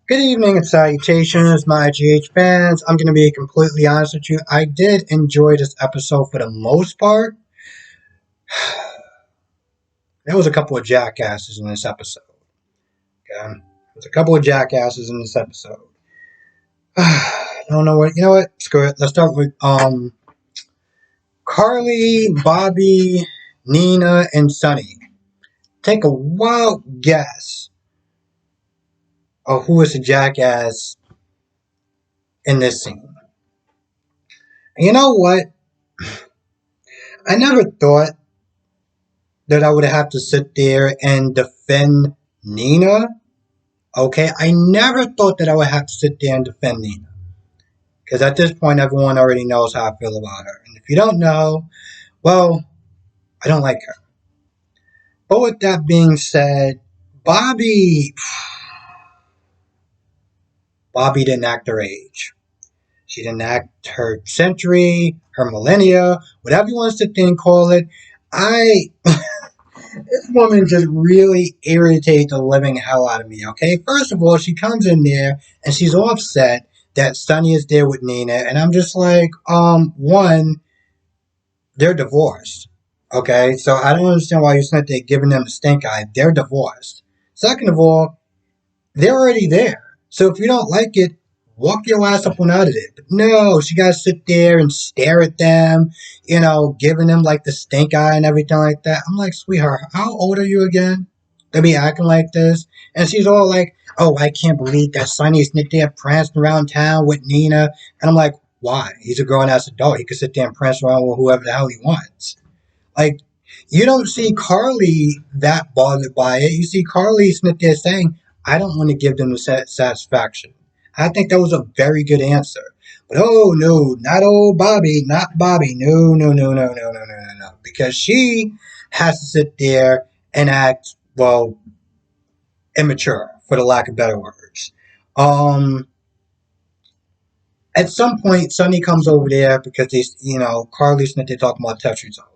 Good evening and salutations, my GH fans. I'm going to be completely honest with you. I did enjoy this episode for the most part. There was a couple of jackasses in this episode. Okay? There's a couple of jackasses in this episode. I don't know what. You know what? Screw it. Let's start with Carly, Bobbie, Nina, and Sunny. Take a wild guess of who is the jackass in this scene. And you know what? I never thought that I would have to sit there and defend Nina. Okay, I never thought that I would have to sit there and defend Nina. Because at this point, everyone already knows how I feel about her. And if you don't know, well, I don't like her. But with that being said, Bobbie, Bobbie didn't act her age. She didn't act her century, her millennia, whatever you want to sit there and call it. This woman just really irritates the living hell out of me, okay? First of all, she comes in there and she's all upset that Sunny is there with Nina, and I'm just like, one, they're divorced, okay? So I don't understand why you're sitting there giving them a stink eye. They're divorced. Second of all, they're already there. So if you don't like it, walk your ass up and out of it. But no, she got to sit there and stare at them, giving them like the stink eye and everything like that. I'm like, sweetheart, how old are you again to be acting like this? And she's all like, oh, I can't believe that Sonny's there prancing around town with Nina. And I'm like, why? He's a grown ass adult. He could sit there and prance around with whoever the hell he wants. Like, you don't see Carly that bothered by it. You see Carly sitting there saying, I don't want to give them the satisfaction. I think that was a very good answer. But oh no, not old Bobbie, not Bobbie. No, no, no, no, no, no, no, no, no. Because she has to sit there and act, well, immature, for the lack of better words. Um, at some point, Sonny comes over there because Carly's not there talking about test results.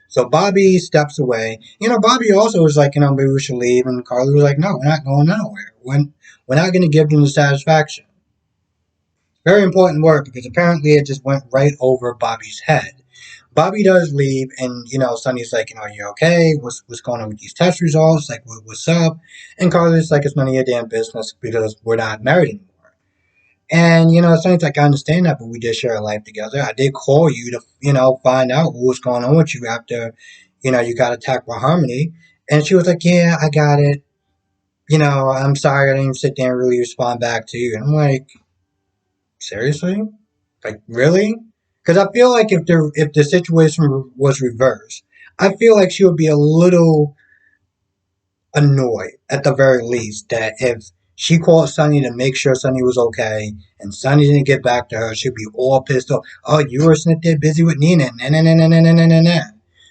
So Bobbie steps away. Bobbie also was like, maybe we should leave. And Carly was like, no, we're not going nowhere. We're not going to give them the satisfaction. Very important word because apparently it just went right over Bobbie's head. Bobbie does leave, and Sonny's like, are you okay? What's going on with these test results? Like, what's up? And Carly's like, it's none of your damn business because we're not married anymore. And, Sonny's like, I understand that, but we did share a life together. I did call you to, find out what was going on with you after, you got attacked by Harmony. And she was like, yeah, I got it. I'm sorry I didn't sit there and really respond back to you. And I'm like, seriously? Like, really? Because I feel like if the situation was reversed, I feel like she would be a little annoyed at the very least that if she called Sonny to make sure Sonny was okay and Sonny didn't get back to her, she'd be all pissed off. Oh, you were sitting there busy with Nina. Nah, nah, nah, nah, nah, nah, nah, nah.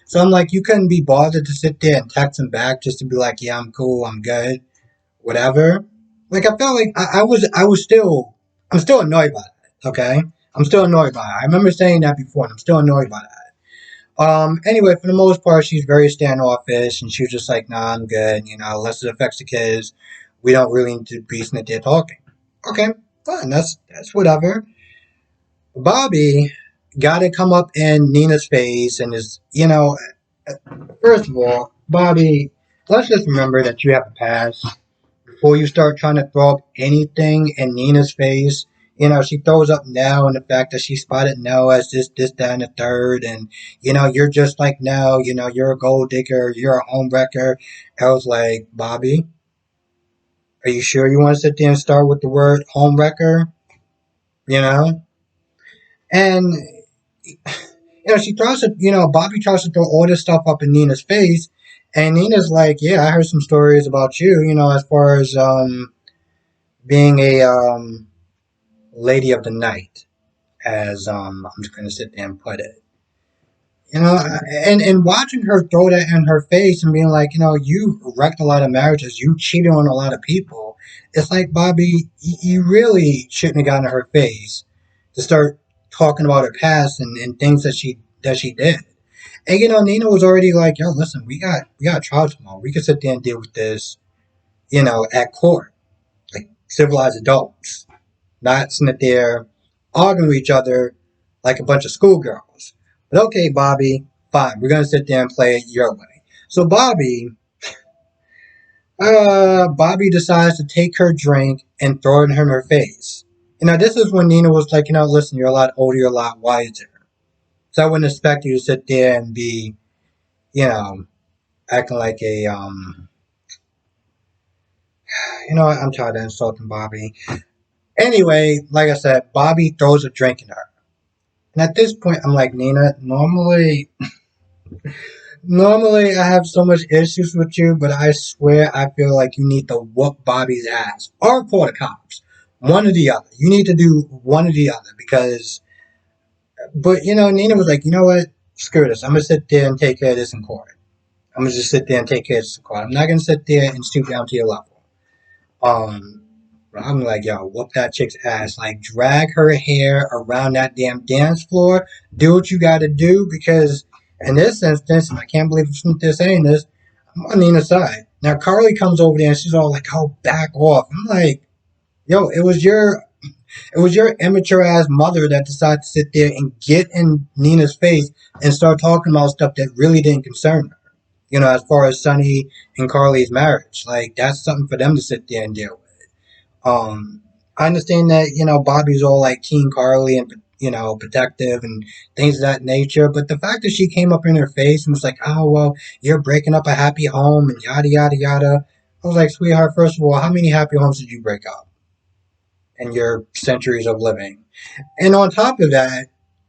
So I'm like, you couldn't be bothered to sit there and text him back just to be like, yeah, I'm cool, I'm good, whatever. Like I felt like I'm still annoyed by it. Okay, I'm still annoyed by it. I remember saying that before, and I'm still annoyed by that. Anyway, for the most part, she's very standoffish, and she was just like, nah, I'm good. Unless it affects the kids, we don't really need to be sitting there talking. Okay, fine, that's whatever. Bobbie got to come up in Nina's face and first of all, Bobbie, let's just remember that you have a past before you start trying to throw up anything in Nina's face. She throws up Nell and the fact that she spotted Nell as this, that, and the third. And, you're just like Nell, you're a gold digger, you're a home wrecker. I was like, Bobbie, are you sure you want to sit there and start with the word home wrecker? You know? And, she tries to, Bobbie tries to throw all this stuff up in Nina's face. And Nina's like, yeah, I heard some stories about you, as far as being a lady of the night, as I'm just gonna sit there and put it. And watching her throw that in her face and being like, you wrecked a lot of marriages, you cheated on a lot of people. It's like, Bobbie, you really shouldn't have gotten in her face to start talking about her past and things that she did. And Nina was already like, yo, listen, we got trial tomorrow. We can sit there and deal with this, at court. Like, civilized adults, not sitting there arguing with each other like a bunch of schoolgirls. But okay, Bobbie, fine, we're gonna sit there and play it your way. So Bobbie decides to take her drink and throw it in her face. This is when Nina was like, listen, you're a lot older, you're a lot wiser. So I wouldn't expect you to sit there and be, you know, acting like I'm tired of insulting Bobbie. Anyway, like I said, Bobbie throws a drink in her. And at this point, I'm like, Nina, normally I have so much issues with you, but I swear I feel like you need to whoop Bobbie's ass or call the cops. One or the other. You need to do one or the other because, but Nina was like, you know what? Screw this. I'm gonna sit there and take care of this in court. I'm gonna just sit there and take care of this in court. I'm not gonna sit there and stoop down to your level. Um, I'm like, yo, whoop that chick's ass. Like, drag her hair around that damn dance floor. Do what you gotta do because in this instance, and I can't believe they're saying this, I'm on Nina's side. Now, Carly comes over there and she's all like, oh, back off. I'm like, yo, it was your immature ass mother that decided to sit there and get in Nina's face and start talking about stuff that really didn't concern her. As far as Sonny and Carly's marriage. Like, that's something for them to sit there and deal with. I understand that, Bobbie's all like Teen Carly and, protective and things of that nature. But the fact that she came up in her face and was like, oh, well, you're breaking up a happy home and yada, yada, yada. I was like, sweetheart, first of all, how many happy homes did you break up in your centuries of living? And on top of that,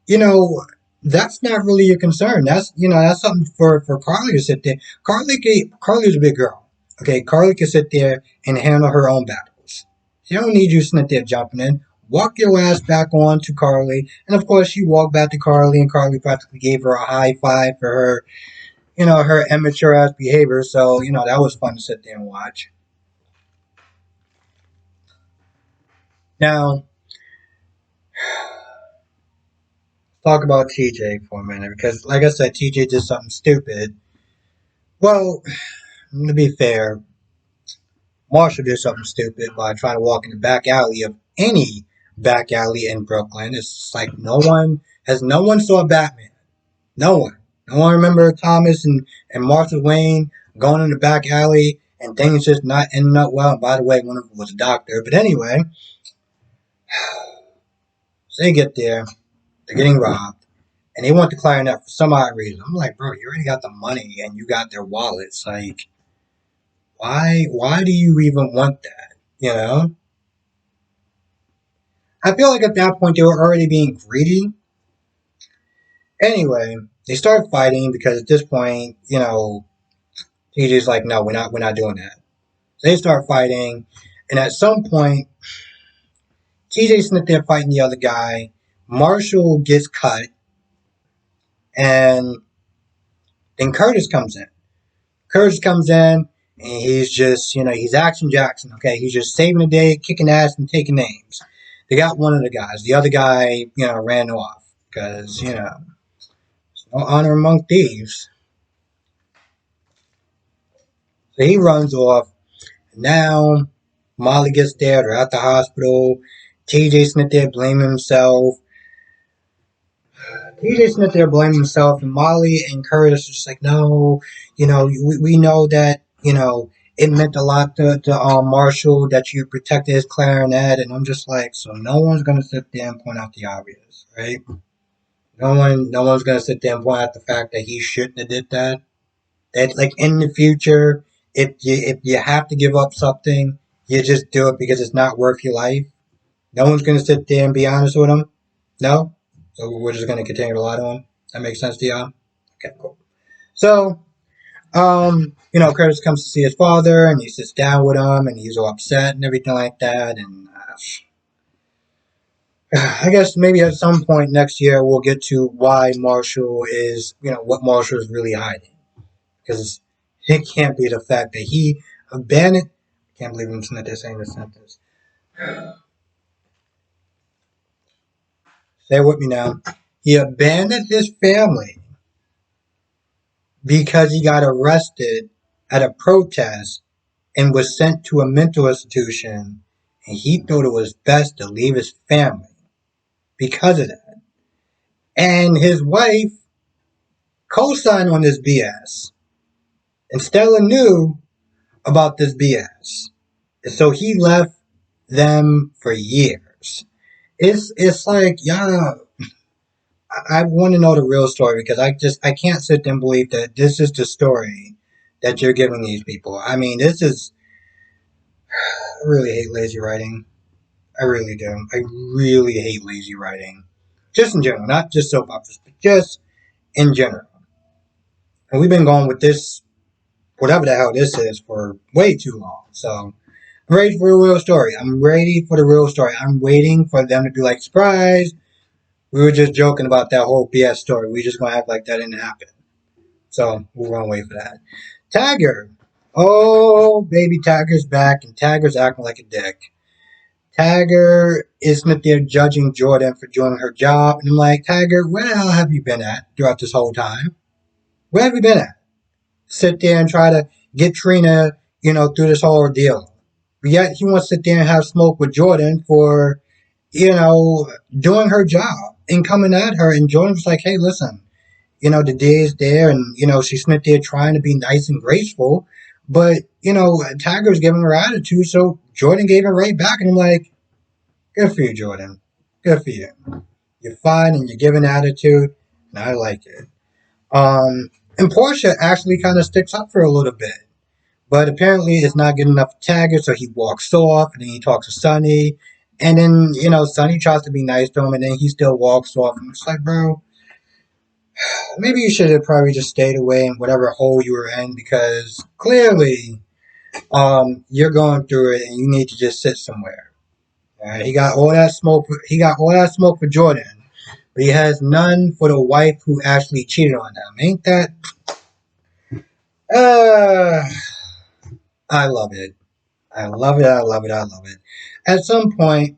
you know, that's not really your concern. That's something for Carly to sit there. Carly's a big girl. Okay, Carly can sit there and handle her own battles. She don't need you sitting there jumping in. Walk your ass back on to Carly. And of course, she walked back to Carly, and Carly practically gave her a high five for her immature ass behavior. So, that was fun to sit there and watch. Now, talk about TJ for a minute because, like I said, TJ did something stupid. Well, to be fair, Marshall did something stupid by trying to walk in the back alley of any back alley in Brooklyn. It's like no one saw Batman. No one. No one remember Thomas and Martha Wayne going in the back alley and things just not ending up well. And by the way, one of them was a doctor. But anyway, so they get there. They're getting robbed. And they want the clarinet for some odd reason. I'm like, bro, you already got the money and you got their wallets. Like, why do you even want that? I feel like at that point they were already being greedy. Anyway, they start fighting because at this point, TJ's like, no, we're not doing that. So they start fighting, and at some point, TJ's sitting there fighting the other guy. Marshall gets cut, and then Curtis comes in. Curtis comes in, and he's just, he's Action Jackson, okay? He's just saving the day, kicking ass, and taking names. They got one of the guys. The other guy, ran off because, no honor among thieves. So he runs off. Now, Molly gets there. They're at the hospital. TJ's sitting there blaming himself. And Molly and Curtis are just like, no, we know that, it meant a lot to Marshall that you protected his clarinet. And I'm just like, so no one's going to sit there and point out the obvious, right? No one's going to sit there and point out the fact that he shouldn't have did that. That, like, in the future, if you have to give up something, you just do it because it's not worth your life. No one's going to sit there and be honest with him. No? So we're just going to continue to lie to him. That makes sense to y'all? Okay, cool. So, Curtis comes to see his father, and he sits down with him, and he's all upset and everything like that. And I guess maybe at some point next year we'll get to why Marshall is, what Marshall is really hiding. Because it can't be the fact that he abandoned. I can't believe I'm saying this sentence. Say it with me now. He abandoned his family because he got arrested at a protest and was sent to a mental institution and he thought it was best to leave his family because of that. And his wife co-signed on this BS, and Stella knew about this BS, and so he left them for years. It's like, yeah, I want to know the real story because I can't sit there and believe that this is the story that you're giving these people. I mean, this is I really hate lazy writing. I really do. I really hate lazy writing, just in general, not just soap operas, but just in general. And we've been going with this, whatever the hell this is, for way too long. So I'm ready for a real story. I'm ready for the real story. I'm waiting for them to be like, surprise. We were just joking about that whole BS story. We just gonna act like that didn't happen. So we're gonna wait for that. Tiger. Oh, baby Tiger's back, and Tiger's acting like a dick. Tiger isn't there judging Jordan for doing her job, and I'm like, Tiger, where the hell have you been at throughout this whole time? Where have you been at? Sit there and try to get Trina, through this whole ordeal. But yet he wants to sit there and have smoke with Jordan for, doing her job and coming at her. And Jordan was like, hey, listen, the day is there, and she's sitting there trying to be nice and graceful, but Tiger's giving her attitude, so Jordan gave it right back, and I'm like, good for you, Jordan, good for you. You're fine and you're giving attitude, and I like it. And Portia actually kind of sticks up for a little bit, but apparently it's not good enough for Tiger, so he walks off, and then he talks to Sonny, and then Sonny tries to be nice to him, and then he still walks off, and it's like, bro, maybe you should have probably just stayed away in whatever hole you were in, because clearly you're going through it and you need to just sit somewhere. He got all that smoke. He got all that smoke for Jordan, but he has none for the wife who actually cheated on him. Ain't that? Uh, I love it. I love it. I love it. I love it. At some point,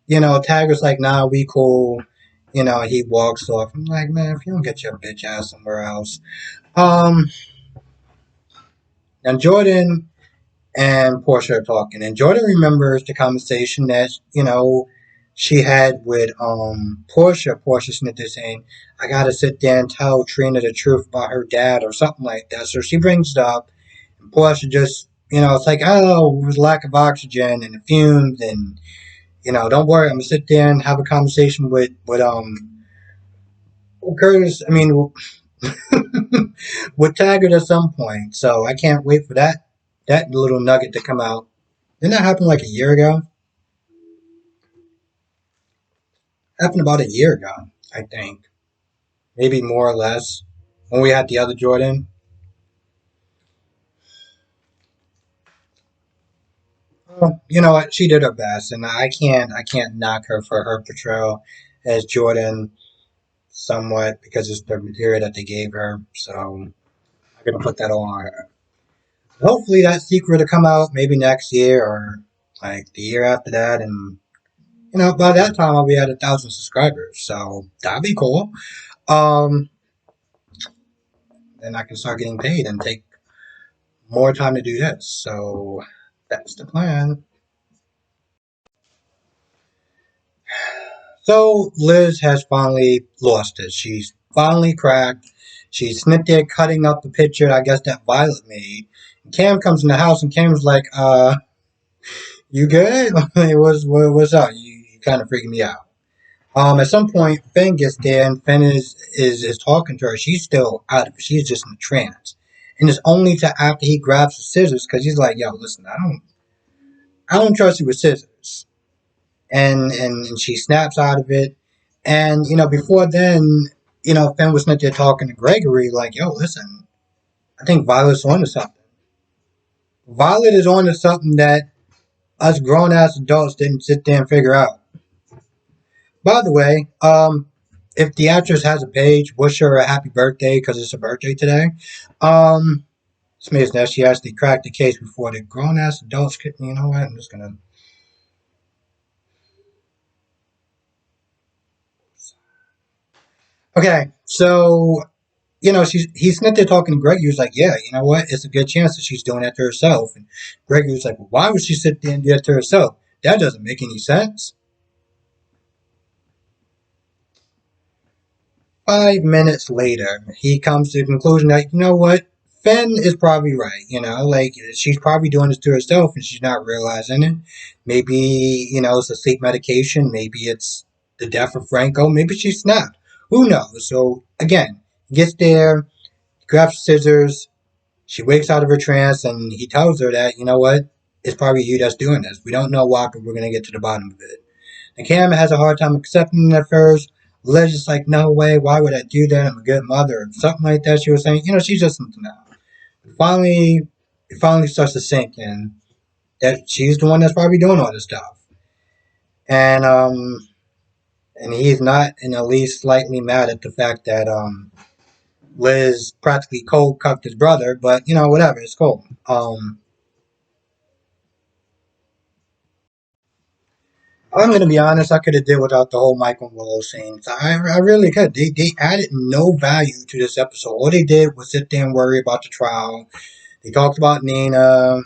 Tiger's like, nah, we cool. He walks off. I'm like, man, if you don't get your bitch ass somewhere else. Um, and Jordan and Portia are talking, and Jordan remembers the conversation that she had with Portia. Portia sitting there saying, "I gotta sit there and tell Trina the truth about her dad," or something like that. So she brings it up, and Portia just it's like, oh, it was lack of oxygen and the fumes, and don't worry, I'm gonna sit there and have a conversation with Curtis. I mean, with Taggart at some point. So I can't wait for that little nugget to come out. Didn't that happen like a year ago? Happened about a year ago, I think. Maybe more or less. When we had the other Jordan. Well, you know what? She did her best, and I can't knock her for her portrayal as Jordan somewhat because it's the material that they gave her. So I'm gonna put that on her. Hopefully that secret will come out maybe next year or like the year after that, and by that time I'll be at 1,000 subscribers, so that'd be cool. Um, then I can start getting paid and take more time to do this. So that's the plan. So Liz has finally lost it. She's finally cracked. She's sitting there cutting up the picture, I guess, that Violet made. And Cam comes in the house, and Cam's like, you good? What's up? You kind of freaking me out. At some point, Finn gets there, and Finn is talking to her. She's still out of it. She's just in a trance. And it's only to after he grabs the scissors, because he's like, yo, listen, I don't trust you with scissors. And she snaps out of it. And, before then, Finn was not there talking to Gregory, like, yo, listen, I think Violet's on to something. Violet is on to something that us grown ass adults didn't sit there and figure out. By the way, if the actress has a page, wish her a happy birthday because it's her birthday today. It's amazing that she actually cracked the case before the grown ass adults could. You know what? I'm just gonna. Okay, so he's sitting there talking to Greg. He was like, "Yeah, you know what? It's a good chance that she's doing that to herself." And Greg was like, well, "Why would she sit there and do that to herself?" That doesn't make any sense. 5 minutes later, he comes to the conclusion that, you know what? Finn is probably right. Like she's probably doing this to herself and she's not realizing it. Maybe, it's a sleep medication. Maybe it's the death of Franco. Maybe she snapped. Who knows? So, again, he gets there, grabs scissors. She wakes out of her trance and he tells her that, you know what? It's probably you that's doing this. We don't know why, but we're going to get to the bottom of it. And Cam has a hard time accepting it at first. Liz is like, no way, why would I do that? I'm a good mother. Something like that she was saying. She's just something now. It finally starts to sink in that she's the one that's probably doing all this stuff. And and he's not in the least slightly mad at the fact that Liz practically cold cucked his brother, but whatever, it's cool. I'm gonna be honest. I could have did without the whole Michael Willow scene. So I really could. They added no value to this episode. All they did was sit there and worry about the trial. They talked about Nina,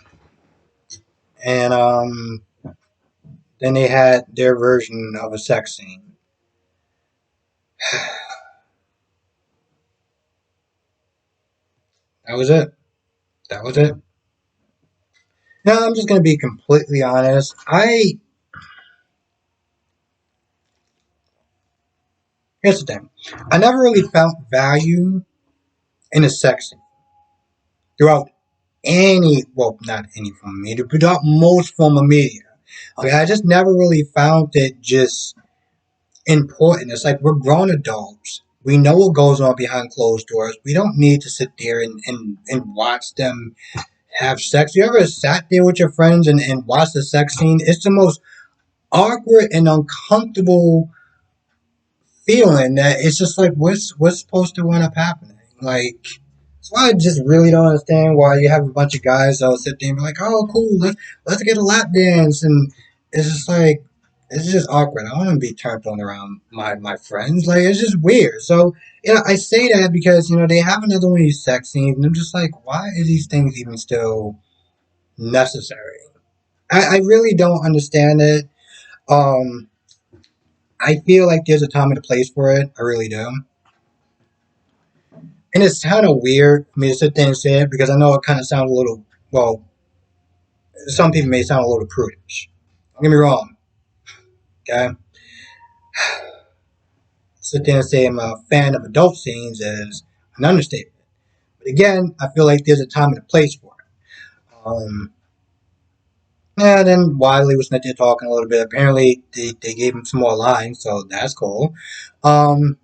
and then they had their version of a sex scene. That was it. That was it. Now I'm just gonna be completely honest. Here's the thing. I never really felt value in a sex scene throughout not any form of media, but most form of media. Okay, I just never really found it just important. It's like we're grown adults. We know what goes on behind closed doors. We don't need to sit there and watch them have sex. You ever sat there with your friends and watched a sex scene? It's the most awkward and uncomfortable feeling that it's just like what's supposed to wind up happening. Like so I just really don't understand why you have a bunch of guys that'll sit there and be like, oh cool, let's get a lap dance, and it's just like it's just awkward. I want to be turned on around my friends. Like it's just weird. So I say that because they have another one of these sex scenes, and I'm just like, why are these things even still necessary? I really don't understand it. Um, I feel like there's a time and a place for it. I really do. And it's kind of weird for me to sit there and say it because I know it kind of sounds a little, well, some people may sound a little prudish. Don't get me wrong, okay? Sit there and say I'm a fan of adult scenes is an understatement. But again, I feel like there's a time and a place for it. Yeah, then Wiley was not there talking a little bit. Apparently, they gave him some more lines, so that's cool. Um,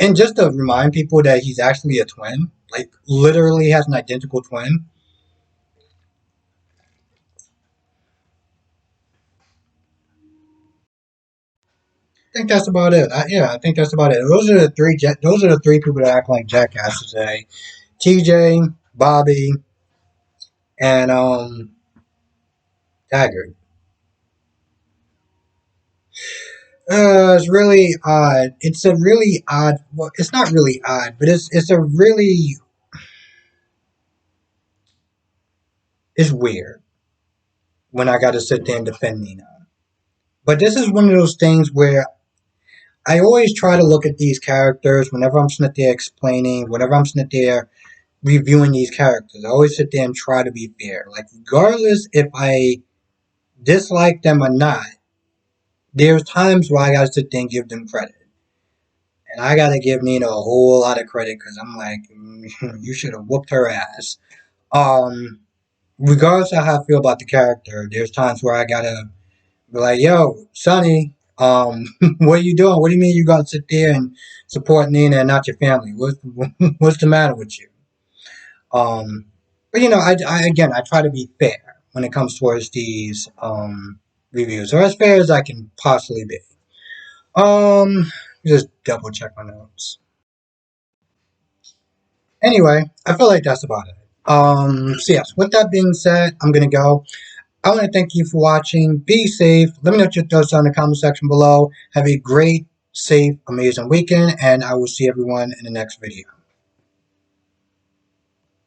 and just to remind people that he's actually a twin, like literally has an identical twin. I think that's about it. I think that's about it. Those are the three people that act like jackasses today. TJ, Bobbie, and Taggart. It's really odd. It's a really odd. Well, it's not really odd, but it's a really it's weird when I got to sit there and defend Nina. But this is one of those things where I always try to look at these characters whenever I'm sitting there explaining, whenever I'm sitting there reviewing these characters. I always sit there and try to be fair. Like regardless if I dislike them or not, there's times where I gotta sit there and give them credit. And I gotta give Nina a whole lot of credit because I'm like, you should have whooped her ass. Um, Regardless of how I feel about the character, there's times where I gotta be like, yo, Sonny, what are you doing? What do you mean you gonna sit there and support Nina and not your family? What's the matter with you? Um, but I again, I try to be fair when it comes towards these reviews, or as fair as I can possibly be. Just double check my notes. Anyway, I feel like that's about it. So yes, with that being said, I'm gonna go. I want to thank you for watching. Be safe. Let me know what your thoughts are in the comment section below. Have a great, safe, amazing weekend, and I will see everyone in the next video.